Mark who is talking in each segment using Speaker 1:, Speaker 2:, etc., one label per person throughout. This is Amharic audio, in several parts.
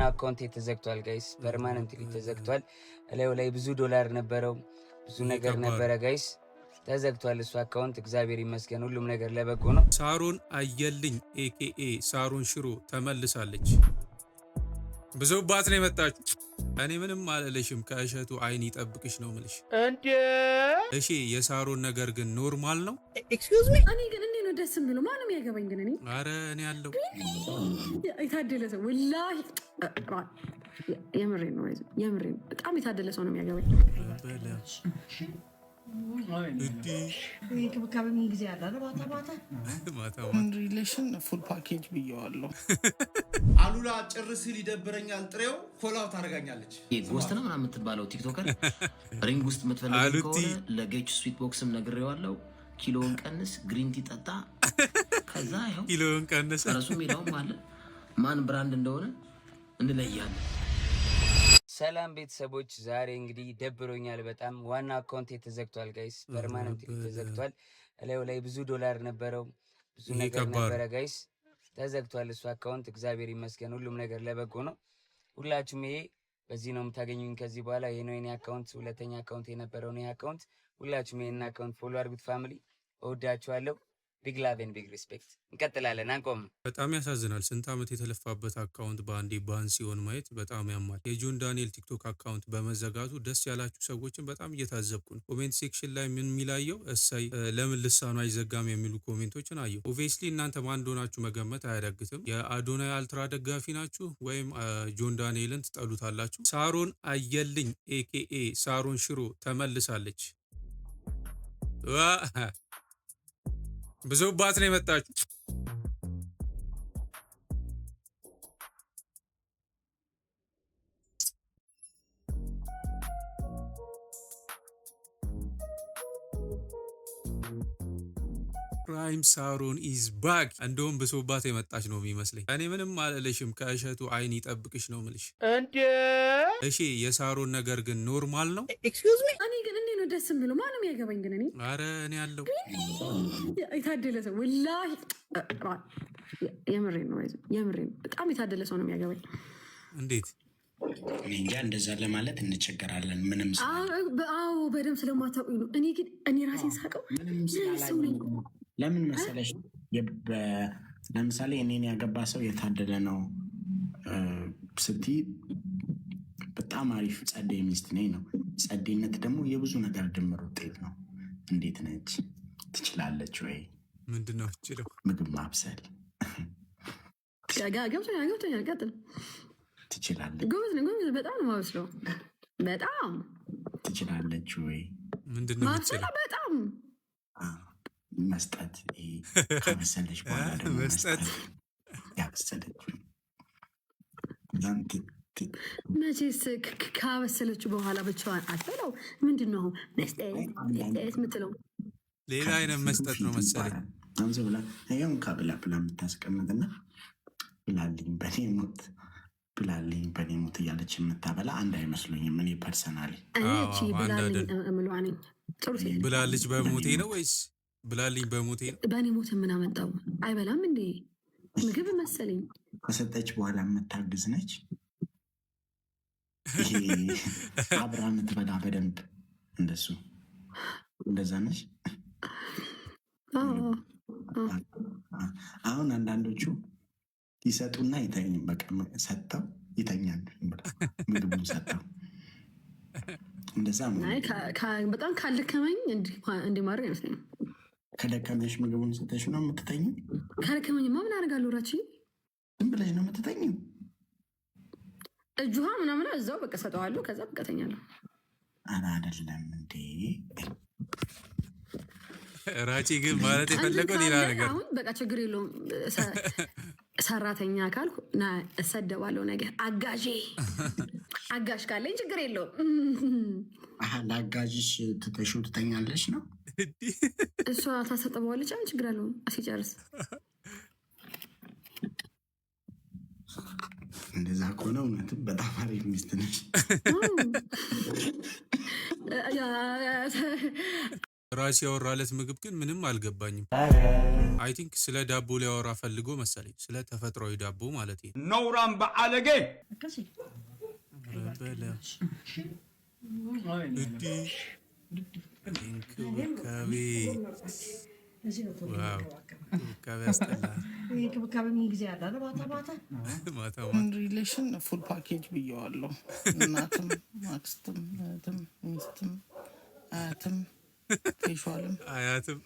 Speaker 1: አካውንት ተዘግቷል ጋይስ፣ ፐርማነንትሊ ተዘግቷል። እላዩ ላይ ብዙ ዶላር ነበረው፣ ብዙ ነገር ነበረ ጋይስ፣ ተዘግቷል እሱ አካውንት። እግዚአብሔር ይመስገን፣ ሁሉም ነገር ለበጎ ነው።
Speaker 2: ሳሮን አየልኝ ኤኬኤ ሳሮን ሽሮ ተመልሳለች። ብዙባት ነው የመጣችሁ። እኔ ምንም አልልሽም፣ ከእሸቱ አይን ይጠብቅሽ ነው ምልሽ እንዴ። እሺ የሳሮን ነገር ግን ኖርማል ነው።
Speaker 3: ኤክስኪውዝ ሚ እኔ ግን እንዴ ነው ደስ የሚለው ማንም ያገባኝ ግን እኔ
Speaker 2: አረ እኔ ያለው
Speaker 3: የታደለ ሰው ወላሂ የምሬ ነው በጣም የታደለ ሰው ነው የሚያገባኝ።
Speaker 4: ሪሌሽን ፉል ፓኬጅ ብየዋለሁ።
Speaker 5: አሉላ ጭርስ ሊደብረኛል ጥሬው ኮላው ታደርጋኛለች።
Speaker 6: ጎስት ነው ምናምን የምትባለው ቲክቶከር ሪንግ ውስጥ የምትፈልግ ከሆነ ለጌች ስዊት ቦክስም ነግሬዋለሁ። ኪሎውን ቀንስ፣ ግሪንቲ ጠጣ፣ ከዛ ይኸው
Speaker 2: ኪሎውን ቀንስ።
Speaker 6: እሱ ሜዳውም አለ ማን ብራንድ እንደሆነ እንለያለን።
Speaker 1: ሰላም ቤተሰቦች፣ ዛሬ እንግዲህ ደብሮኛል በጣም። ዋና አካውንት ተዘግቷል ጋይስ፣ ፐርማነንትሊ ተዘግቷል። እላዩ ላይ ብዙ ዶላር ነበረው፣ ብዙ ነገር ነበረ ጋይስ፣ ተዘግቷል እሱ አካውንት። እግዚአብሔር ይመስገን፣ ሁሉም ነገር ለበጎ ነው። ሁላችሁም ይሄ በዚህ ነው የምታገኙኝ ከዚህ በኋላ። ይሄ ነው የኔ አካውንት፣ ሁለተኛ አካውንት የነበረው ነው አካውንት። ሁላችሁም ይሄን አካውንት ፎሎ አድርጉት ፋሚሊ፣ እወዳችኋለሁ። ቢግ ላቭ ኤንድ ቢግ ሪስፔክት። እንቀጥላለን፣ አንቆም።
Speaker 2: በጣም ያሳዝናል። ስንት ዓመት የተለፋበት አካውንት በአንዴ ባን ሲሆን ማየት በጣም ያማል። የጆን ዳንኤል ቲክቶክ አካውንት በመዘጋቱ ደስ ያላችሁ ሰዎችን በጣም እየታዘብኩ ነው። ኮሜንት ሴክሽን ላይ ምን የሚላየው እሳይ ለምን ልሳኑ አይዘጋም የሚሉ ኮሜንቶችን አየሁ። ኦብቪየስሊ እናንተ ማን እንደሆናችሁ መገመት አያዳግትም። የአዶናይ አልትራ ደጋፊ ናችሁ ወይም ጆን ዳንኤልን ትጠሉታላችሁ። ሳሮን አየልኝ ኤኬኤ ሳሮን ሽሮ ተመልሳለች። ብዙባት ነው የመጣችሁ። ፕራይም ሳሮን ኢዝ ባክ። እንደውም ብሶባት የመጣች ነው የሚመስለኝ። እኔ ምንም አልልሽም፣ ከእሸቱ አይን ይጠብቅሽ ነው ምልሽ እንዴ። እሺ የሳሮን ነገር ግን ኖርማል ነው።
Speaker 3: ኤክስኪውዝ ሚ እኔ ግን እንዴ ነው ደስ የሚለው ማንም ያገባኝ ግን እኔ
Speaker 2: አረ እኔ ያለው
Speaker 3: የታደለ ሰው ወላሂ የምሬ ነው በጣም የታደለ ሰው ነው የሚያገባኝ።
Speaker 2: እንዴት
Speaker 4: እንጃ እንደዛ ለማለት እንቸገራለን። ምንም
Speaker 3: አዎ በደምብ ስለማታውቁኝ ነው። እኔ ግን እኔ ራሴን ሳቀው ሰው ነኝ።
Speaker 4: ለምን መሰለሽ ለምሳሌ እኔን ያገባ ሰው የታደለ ነው ስትይ በጣም አሪፍ ጸደይ ሚስት ነኝ ነው። ጸደይነት ደግሞ የብዙ ነገር ድምር ውጤት ነው። እንዴት ነች? ትችላለች ወይ?
Speaker 2: ምንድን ነው ትችለው?
Speaker 4: ምግብ ማብሰል
Speaker 3: ገብቶኛል። ቀጥል።
Speaker 4: ትችላለች።
Speaker 3: ጎበዝ በጣም ነው ማብስለው። በጣም
Speaker 4: ትችላለች ወይ?
Speaker 2: ምንድን ነው
Speaker 3: ማብሰላ? በጣም
Speaker 4: መስጠት። ከበሰለች በኋላ ደግሞ መስጠት። ያበሰለች
Speaker 3: መቼስ ካበሰለችው በኋላ ብቻዋን አትበላው። ምንድን ነው መስጠት የምትለው?
Speaker 2: ሌላ አይነት መስጠት ነው መሰለኝ።
Speaker 4: አንዚ ብላ ይኸውም ካብላ ብላ የምታስቀምጥና ብላልኝ በኔ ሞት እያለች የምታበላ አንድ አይመስሉኝም። እኔ ፐርሰናሊ
Speaker 2: ብላልች በሞቴ ነው ወይስ ብላልኝ በሞቴ ነው?
Speaker 3: በእኔ ሞት የምናመጣው አይበላም እንዴ ምግብ መሰለኝ።
Speaker 4: ከሰጠች በኋላ የምታግዝ ነች። ይሄ አብራ የምትበላ በደንብ እንደዛ ነች። አሁን አንዳንዶቹ ይሰጡና ይተኙ። በቃ ሰጥተው ይተኛሉ። ምግቡን ሰጥተው እንደዛ
Speaker 3: በጣም ካልደከመኝ እንዲህ ማድረግ አይመስለኝም።
Speaker 4: ከደከመሽ ምግቡን ሰጠሽ ነው የምትተኙ?
Speaker 3: ካልደከመኝማ ምን አደርጋለሁ? ራችን
Speaker 4: ዝም ብለሽ ነው የምትተኙ?
Speaker 3: እጁሃ ምናምን እዛው በቃ ሰጠዋለሁ። ከዛ በቃ ተኛለሁ።
Speaker 4: ኧረ አይደለም እንዴ
Speaker 2: ራቺ ግን ማለት የፈለገው ሌላ ነገር።
Speaker 3: አሁን በቃ ችግር የለውም። ሰራተኛ ካልኩ ና እሰደባለሁ። ነገር አጋዥ ካለኝ ችግር የለውም።
Speaker 4: ለአጋዥሽ ትተሽው ትተኛለሽ ነው?
Speaker 3: እሷ ታሰጠበዋለች። አሁን ችግር አለው ሲጨርስ።
Speaker 4: እንደዛ ከሆነ እውነትም በጣም አሪፍ ሚስት ነች።
Speaker 2: ራስ ያወራለት ምግብ ግን ምንም አልገባኝም። አይ ቲንክ ስለ ዳቦ ሊያወራ ፈልጎ መሰለኝ፣ ስለ ተፈጥሯዊ ዳቦ ማለት ነው።
Speaker 7: ነውራም በአለጌ
Speaker 2: እንክብካቤ ያስጠላል።
Speaker 8: ሪሌሽን ፉል ፓኬጅ ብየዋለሁ። እናትም አክስትም እህትም ሚስትም አያትም ፌሿልም
Speaker 2: አያትም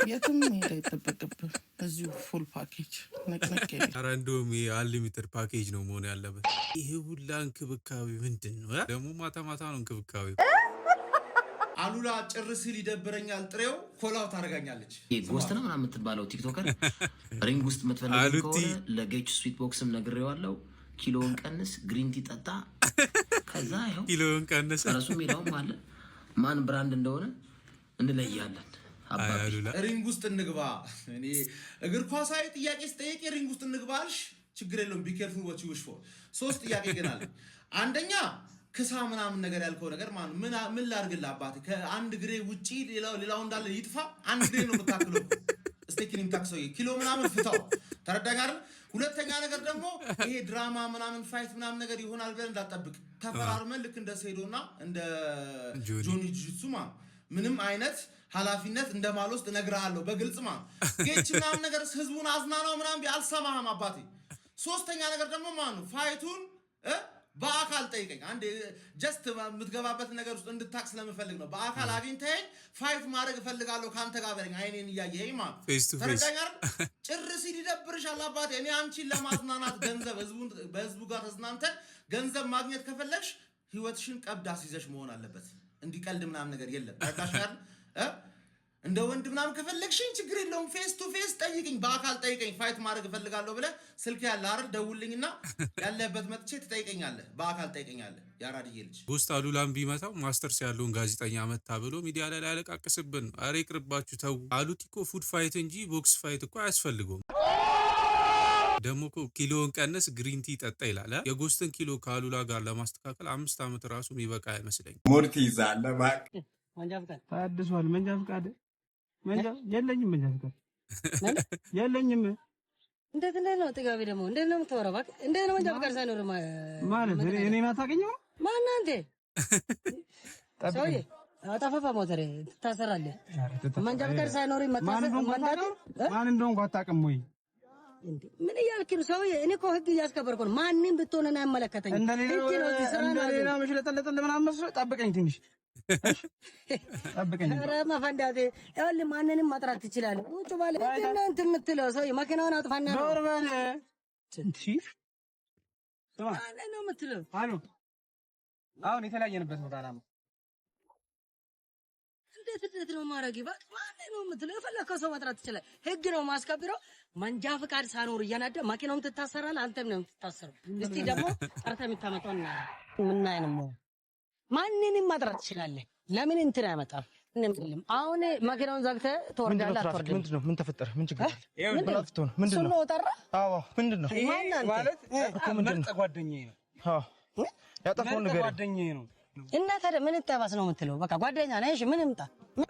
Speaker 8: የትም ሄዳ አይጠበቅብን። እዚሁ ፉል ፓኬጅ ነቅነቅ የለ።
Speaker 2: ኧረ እንደውም የአንሊሚትድ ፓኬጅ ነው መሆን ያለበት። ይሄ ሁላ እንክብካቤ ምንድን ነው ደግሞ? ማታ ማታ ነው እንክብካቤ።
Speaker 5: አሉላ ጭር ሲል ይደብረኛል ጥሬው ኮላው ታደርጋኛለች።
Speaker 6: ጎስት ነው ምናምን የምትባለው ቲክቶከር ሪንግ ውስጥ የምትፈልገው ከሆነ ለጌች ስዊት ቦክስም ነግሬዋለሁ። ኪሎውን ቀንስ፣ ግሪን ቲ ጠጣ። ከዛ ይኸው
Speaker 2: ኪሎውን ቀንስ።
Speaker 6: እረሱ ሜዳውም አለ ማን ብራንድ እንደሆነ እንለያለን።
Speaker 5: ሪንግ ውስጥ እንግባ። እኔ እግር ኳሳዊ ጥያቄ ስጠይቅ ሪንግ ውስጥ እንግባ አልሽ፣ ችግር የለውም ቢኬርፉል ወች ዊሽ ፎር። 3 ጥያቄ ግን አለ። አንደኛ ክሳ ምናምን ነገር ያልከው ነገር ማለት ምን ላድርግልህ አባቴ? ከአንድ ግሬ ውጪ ሌላው እንዳለ ይጥፋ። አንድ ግሬ ነው የምታክለው። ስቴክኒም ታክሰው ኪሎ ምናምን ፍታው። ተረዳኝ አይደል? ሁለተኛ ነገር ደግሞ ይሄ ድራማ ምናምን ፋይት ምናምን ነገር ይሆናል ብለን እንዳትጠብቅ። ተፈራርመን ልክ እንደ ሴዶና እንደ ጆኒ ጁጁትሱ ምንም አይነት ኃላፊነት እንደማልወስድ እነግርሃለሁ በግልጽ ጌች ምናምን ነገር ህዝቡን አዝናናው ምናምን አልሰማህም አባቴ። ሶስተኛ ነገር ደግሞ ፋይቱን በአካል ጠይቀኝ። አንዴ ጀስት የምትገባበት ነገር ውስጥ እንድታቅ ስለምፈልግ ነው። በአካል አግኝተኸኝ ፋይት ማድረግ እፈልጋለሁ ካንተ ጋር በለኝ። አይኔን እያየኸኝ ተረዳኝ አይደል? ጭር ሲል ይደብርሻል አባቴ። እኔ አንቺን ለማዝናናት ገንዘብ በህዝቡ ጋር ተዝናንተን ገንዘብ ማግኘት ከፈለግሽ ህይወትሽን ቀብድ አስይዘሽ መሆን አለበት። እንዲቀልድ ምናምን ነገር የለም። ተረዳሽ አይደል? እንደ ወንድ ምናምን ከፈለግሽኝ ችግር የለውም። ፌስ ቱ ፌስ ጠይቅኝ፣ በአካል ጠይቀኝ። ፋይት ማድረግ እፈልጋለሁ ብለህ ስልክ ያለ አይደል? ደውልኝና ያለበት መጥቼ ትጠይቀኛለህ፣ በአካል ጠይቀኛለህ። ያራድዬ ልጅ
Speaker 2: ጎስት አሉላም ቢመታው ማስተርስ ያለውን ጋዜጠኛ መታ ብሎ ሚዲያ ላይ ያለቃቅስብን። አሬ ይቅርባችሁ ተው። አሉት እኮ ፉድ ፋይት እንጂ ቦክስ ፋይት እኮ አያስፈልገውም። ደግሞ እኮ ኪሎውን ቀንስ፣ ግሪን ቲ ጠጣ ይላል። የጎስትን ኪሎ ከአሉላ ጋር ለማስተካከል 5 ዓመት ራሱ የሚበቃ አይመስለኝም።
Speaker 7: ሙርት ይዛለ ባክ
Speaker 9: መንጃ ፍቃድ ታድሷል። መንጃ ፍቃድ የለኝም። መንጃ ፍቃድ የለኝም።
Speaker 10: እንዴት ነው ጥጋቢ ደግሞ እንዴት ነው የምታወራው? እባክህ እንዴት ነው መንጃ ፍቃድ ሳይኖር
Speaker 9: ማለት እኔን አታውቅኝም?
Speaker 10: ማን አንተ ሰውዬ? አጣፋፋ ሞተር ታሰራለህ። መንጃ ፍቃድ ሳይኖር
Speaker 9: ማን እንደሆንኩ አታውቅም ወይ?
Speaker 10: ምን እያልክ ነው ሰውዬ? እኔ እኮ ህግ እያስከበርኩ ነው። ማንም ብትሆን እኔ አይመለከተኝም።
Speaker 9: እንደሌላ መሽለጠለጥል ምናምን መስሎ ጠብቀኝ ትንሽ ጠብቀኝ።
Speaker 10: ኧረ መፈንዳቴ ይኸውልህ፣ ማንንም ማጥራት ትችላለህ። ቁጭ ባለ እናንተ የምትለው ሰውዬ መኪናውን አጥፋና
Speaker 9: ዞር በል።
Speaker 10: ማንን ነው የምትለው?
Speaker 9: አሁን የተለያየንበት ቦታ ነው።
Speaker 10: እንዴት ነው ማረግ? ማንን ነው የምትለው? የፈለከው ሰው ማጥራት ትችላለህ። ህግ ነው ማስከብረው። መንጃ ፍቃድ ሳኖር እያናደ ማኪናውም ትታሰራለህ፣ አንተም ነው የምትታሰረው። እስቲ ደግሞ ጠርተህ የምታመጣው እና ምን አይነት ማንንም ማጥራት ትችላለህ። ለምን እንትን አይመጣም? አሁን መኪናውን ዘግተህ ትወርዳለህ። አትወርድም? ምንድነው? ምን ተፈጠረ? ምን ችግር አለ? ምንድነው? ነው ጠራ?
Speaker 9: አዎ፣ ምንድነው
Speaker 10: ማለት?
Speaker 9: ምርጥ ጓደኛዬ ነው። አዎ፣ ያጠፋው ነገር ጓደኛዬ ነው።
Speaker 10: እና ታዲያ ምን ተባስ ነው የምትለው? በቃ ጓደኛ ነህ። እሺ፣ ምን ይምጣ?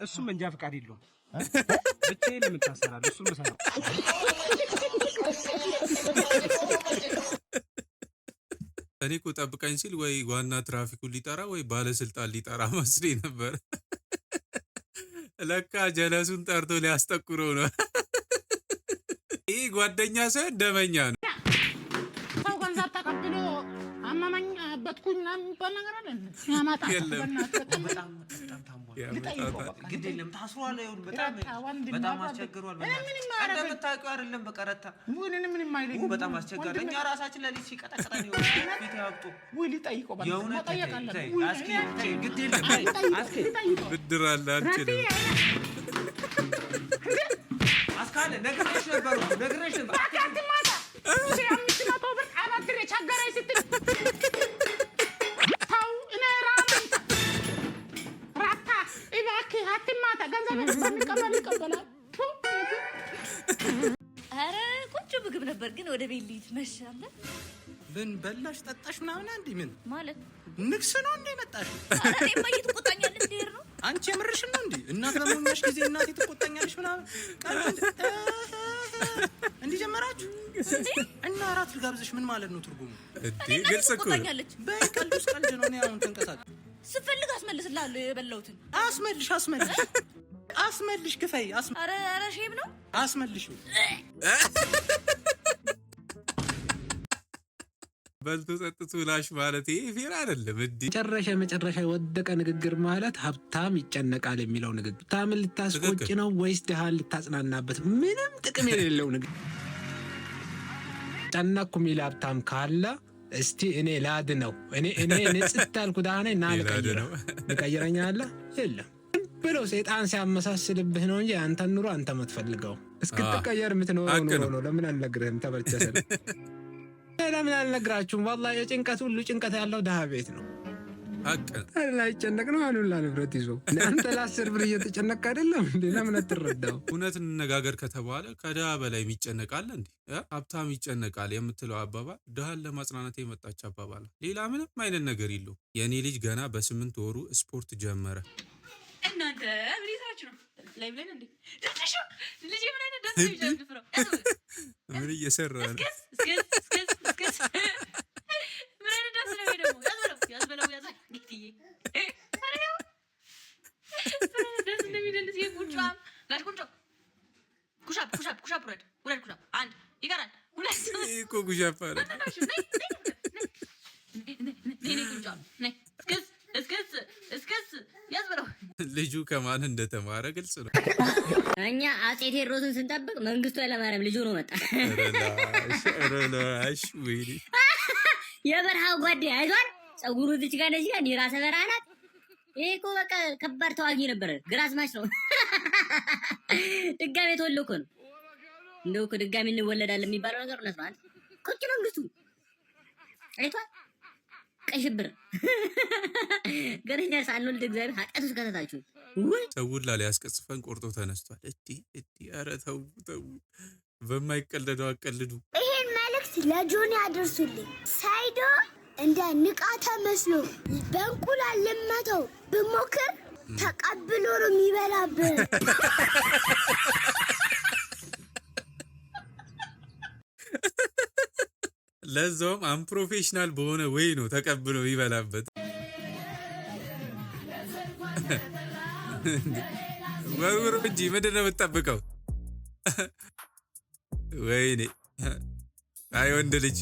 Speaker 9: እሱም መንጃ ፍቃድ የለውም። ብቻዬን ለምን ታሰራለህ? እሱም መሰራው
Speaker 2: እኔ እኮ ጠብቀኝ ሲል ወይ ዋና ትራፊኩን ሊጠራ ወይ ባለስልጣን ሊጠራ መስሎኝ ነበር። ለካ ጀለሱን ጠርቶ ሊያስጠቁረው ነው። ይህ ጓደኛ ሳይሆን ደመኛ ነው።
Speaker 8: ሰው ገንዘብ ተቀብሎ አመመኝ በትኩኝ የሚባል ነገር አለ።
Speaker 1: ግድ የለም ታስሯል። በጣም አስቸግሯል። እንደምታውቂው አይደለም በቀረታ
Speaker 8: ምንም አይለኝ።
Speaker 1: በጣም አስቸጋሪ። እኛ ራሳችን ለሊት ሲቀጠቅጠን ፊት ያብጡ
Speaker 8: ሊጠይቀው
Speaker 1: መጠየቅ አለብን። ግድ የለም
Speaker 2: ብድር አለ አንችልም።
Speaker 1: አስካለ ነግሬሽ ነበር።
Speaker 11: ኧረ ቆንጆ ምግብ ነበር፣ ግን ወደ ቤት ልሂድ መሻለ።
Speaker 12: ምን በላሽ ጠጣሽ ምናምን? አንዴ ምን
Speaker 11: ማለት
Speaker 12: ንግስ ነው እንዴ መጣሽ?
Speaker 11: ኧረ እኔማ እየተቆጣኛል። እንዴት ነው
Speaker 12: አንቺ የምርሽን ነው እንዴ? እናት በሞኛሽ ጊዜ እናቴ ትቆጣኛለሽ ምናምን ቀልድ እንዲህ ጀመራችሁ እና አራት ልጋብዝሽ ምን ማለት ነው ትርጉሙ?
Speaker 2: እንዴ ግልጽ እኮ
Speaker 12: በቀልዱ ቀልድ ነው። እኔ አሁን ተንቀሳቀስ
Speaker 11: ስፈልግ አስመልስልሃለሁ የበላሁትን።
Speaker 12: አስመልሽ ክፈይ
Speaker 11: ኧረ ሼም ነው
Speaker 12: አስመልሽ
Speaker 2: በልቶ ጠጥቶ ላሽ ማለት ይሄ ፌር አይደለም።
Speaker 13: መጨረሻ የወደቀ ንግግር ማለት ሀብታም ይጨነቃል የሚለው ንግግር። ሀብታምን ልታስቆጭ ነው ወይስ ድሃን ልታጽናናበት? ምንም ጥቅም የሌለው ንግግር። ጨነኩ የሚል ሀብታም ካለ እስቲ እኔ ላድ ነው እኔ ንጽት አልኩ ዳነ እና ልቀይረው ልቀይረኛለ የለም ብሎ ሰይጣን ሲያመሳስልብህ ነው እንጂ አንተን ኑሮ አንተ የምትፈልገው እስክትቀየር የምትኖረው ነው። ለምን አልነግርህም? ተበርቸሰለ ለምን አልነግራችሁም? ዋላ የጭንቀት ሁሉ ጭንቀት ያለው ድሃ ቤት ነው። ላይ ጨነቅ ነው አሉላ ንብረት ይዞ አንተ ለ10 ብር እየተጨነቅ አይደለም እንዴ? ለምን አትረዳው?
Speaker 2: እውነት እንነጋገር ከተባለ ከድሃ በላይ የሚጨነቃል እንዴ? ሀብታም ይጨነቃል የምትለው አባባል ድሃን ለማጽናናት የመጣች አባባል፣ ሌላ ምንም አይነት ነገር የለው። የእኔ ልጅ ገና በ8 ወሩ ስፖርት ጀመረ።
Speaker 11: እናንተ ምን ይሰራችሁ ነው? ላይ ብለን እንዴ ደሽ ልጅ ምን አይነት ደስ ይጀምር
Speaker 2: ምን እየሰራ ነው?
Speaker 11: እስከስ ምን አይነት ደስ ነው ደግሞ ያዝበለው ጌትዬ ደስ እንደሚደልስ የቁጫም ጋሽ ቁጫ ኩሻፕ ውረድ ኩሻፕ አንድ ይቀራል ሁለት
Speaker 2: እኮ ኩሻፕ አለ
Speaker 11: ነይ ቁጫ ነይ እስከስ ያዝበለው።
Speaker 2: ልጁ ከማን እንደተማረ ግልጽ ነው።
Speaker 10: እኛ አጼ ቴዎድሮስን ስንጠብቅ መንግስቱ ኃይለማርያም ልጁ ነው መጣ።
Speaker 2: ረላሽ ወይኔ
Speaker 10: የበረሃው ጓዴ አይዟል ጸጉሩ እዚች ጋር ነዚህ ጋር የራሰ በረሃ ናት። ይሄ እኮ በቃ ከባድ ተዋጊ ነበር። ግራዝማች ነው። ድጋሜ ተወለደ እኮ ነው። እንደው እኮ ድጋሜ እንወለዳለን የሚባለው ነገር እውነት ነው። ቁጭ መንግስቱ አይቷል ቀይ ሽብር ገረኛ ሳንወልድ እግዚአብሔር ኃጢአት ውስጥ ከተታችሁ
Speaker 2: ሰውን ሊያስቀጽፈን ቆርጦ ተነስቷል። ኧረ ተው በማይቀለደው አቀልዱ።
Speaker 14: ይሄን መልእክት ለጆኒ አድርሱልኝ። ሳይዶ እንደ ንቃተ መስሎ በእንቁላል ልመተው ብሞክር ተቀብሎ ነው የሚበላብህ።
Speaker 2: ለዛውም አንፕሮፌሽናል በሆነ ወይ ነው ተቀብሎ ይበላበት። ወርውር እንጂ ምንድን ነው የምትጠብቀው? ወይኔ አይ ወንድ ልጅ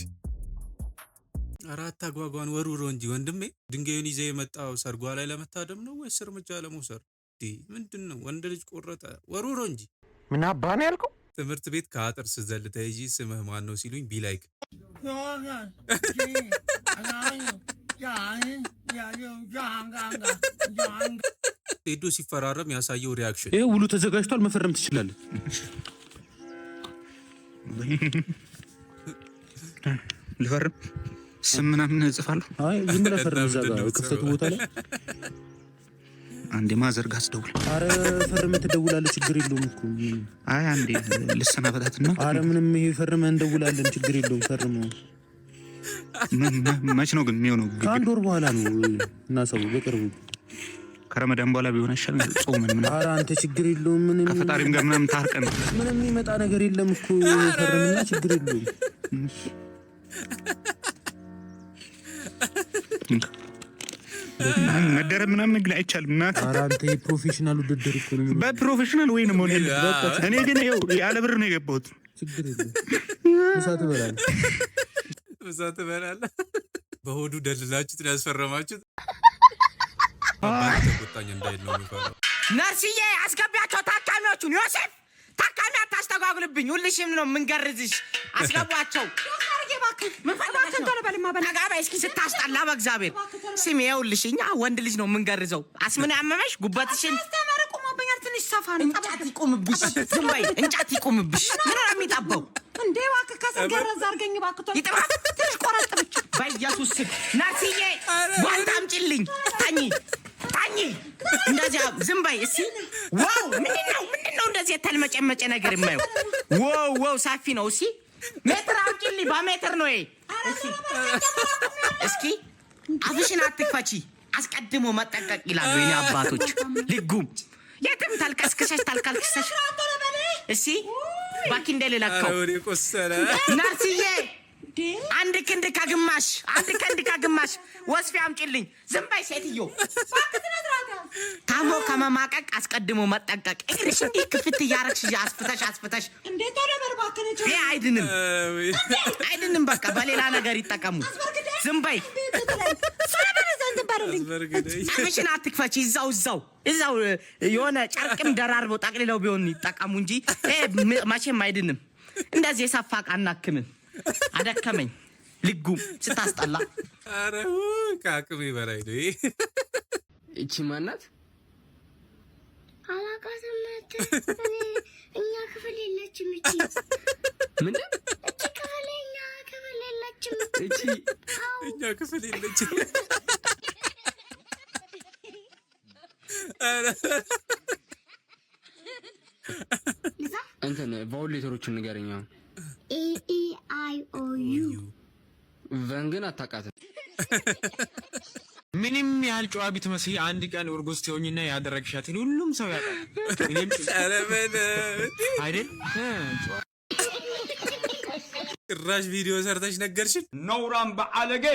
Speaker 2: አራት አጓጓን ወርውሮ እንጂ ወንድሜ። ድንጋዩን ይዘህ የመጣው ሰርጓ ላይ ለመታደም ነው ወይስ እርምጃ ለመውሰድ? ምንድን ነው? ወንድ ልጅ ቆረጠ ወርውሮ እንጂ።
Speaker 15: ምን አባ ነው ያልከው?
Speaker 2: ትምህርት ቤት ከአጥር ስዘል ተይዤ ስምህ ማን ነው ሲሉኝ ቢላይክ ቴዶ ሲፈራረም ያሳየው ሪያክሽን
Speaker 15: ይሄ ውሉ ተዘጋጅቷል፣ መፈረም ትችላለህ። ልፈርም ስም ምናምን እጽፋለሁ። አይ ዝም ብለህ ፈርም። እዛ ጋር ክፍተቱ ቦታ ላይ አንዴ ማዘርጋ አስደውል። አረ ፈርመህ ትደውላለህ፣ ችግር የለውም እኮ። አይ አንዴ ልሰናበታትና። አረ ምንም ይሄ ፈርመህ እንደውላለን፣ ችግር የለውም። ፈርመህ መች ነው ግን የሚሆነው? ከአንድ ወር በኋላ ነው እና ሰው በቅርቡ ከረመዳን በኋላ ቢሆን አይሻልም? ጾም ምን? አረ አንተ ችግር የለውም። ምንም ከፈጣሪም ጋር ምንም ታርቀን ምንም የሚመጣ ነገር የለም እኮ። ፈርምና ችግር የለውም። መደረብ ምናምን ግን አይቻልም። እናት ኧረ አንተ የፕሮፌሽናል ውድድር እኮ ነው። በፕሮፌሽናል ወይ ነው ሞዴል። እኔ ግን ይኸው ያለ ብር ነው የገባሁት። ችግር የለም። ምሳ
Speaker 2: ትበላለህ። በሆዱ ደልላችሁት ያስፈረማችሁት ተቆጣኝ እንዳይል ነው የሚፈራው።
Speaker 16: ነርስዬ አስገቢያቸው ታካሚዎቹን። ዮሴፍ ታካሚ አታስተጓጉልብኝ፣ ሁልሽም ነው የምንገርዝሽ። አስገቧቸው። ተጋባይ እስኪ ስታስጠላ በእግዚአብሔር ስም። ይኸውልሽ እኛ ወንድ ልጅ ነው የምንገርዘው። አስምን ያመመሽ ጉበትሽን ትንሽ ሰፋ ነው። እንጨት ይቁምብሽ። ዝም በይ እንጨት ይቁምብሽ። ምን ነው የሚጠባው እንዴ? እባክህ ከሰገረዝ አድርገኝ እባክህ። ይጥራት ትንሽ ቆረጥ ብቻ በኢየሱስ ስም። ነርስዬ ጓንት አምጪልኝ። ታኝ እንደዚያ ዝም በይ እስኪ። ዋው ምንድነው እንደዚህ የተልመጨመጨ ነገር የማየው? ዋው ሰፊ ነው። እስኪ ሜትር አምጪልኝ። በሜትር ነው እስኪ። አፍሽን አትክፈቺ። አስቀድሞ መጠንቀቅ ይላሉ የኔ አባቶች። ልጉም የትም ታልቀስቅሰሽ ታልቀስቅሰሽ እሺ ባኪ እንደሌላከው ናርሲዬ አንድ ክንድ ከግማሽ ወስፊ አምጪልኝ። ዝም በይ ሴትዮ። ታሞ ከመማቀቅ አስቀድሞ መጠንቀቅ። እግርሽ እንዲህ ክፍት እያረግሽ አስፍተሽ
Speaker 8: እንዴት ተደበርባከነች
Speaker 16: ይሄ አይድንም። በቃ በሌላ ነገር ይጠቀሙ። ዝም በይ ጫፍሽን አትክፈች። እዛው የሆነ ጨርቅም ደራርበው ጠቅልለው ቢሆን ይጠቀሙ እንጂ መቼም አይድንም። እንደዚህ የሰፋ ዕቃ አናክምም። አደከመኝ ልጉም ስታስጠላ።
Speaker 2: ኧረ ከአቅሜ በላይ ነው።
Speaker 12: እቺ ማናት?
Speaker 14: አላውቃትም። እኛ ክፍል የለችም።
Speaker 12: ምንድን
Speaker 14: እቺ ክፍል እኛ ክፍል የለችም።
Speaker 2: እኛ ክፍል የለችም።
Speaker 12: እንትን ቫውሌተሮቹን ንገረኝ።
Speaker 14: AEIOU
Speaker 12: ቨን ግን አታውቃትም።
Speaker 15: ምንም ያህል ጨዋ ብትመስይ አንድ ቀን እርጉዝ ትሆኝና ያደረግሻትን ሁሉም ሰው ያውቃል። አይደል?
Speaker 2: ጭራሽ ቪዲዮ ሰርተሽ ነገርሽን።
Speaker 7: ነውራም በአለጌ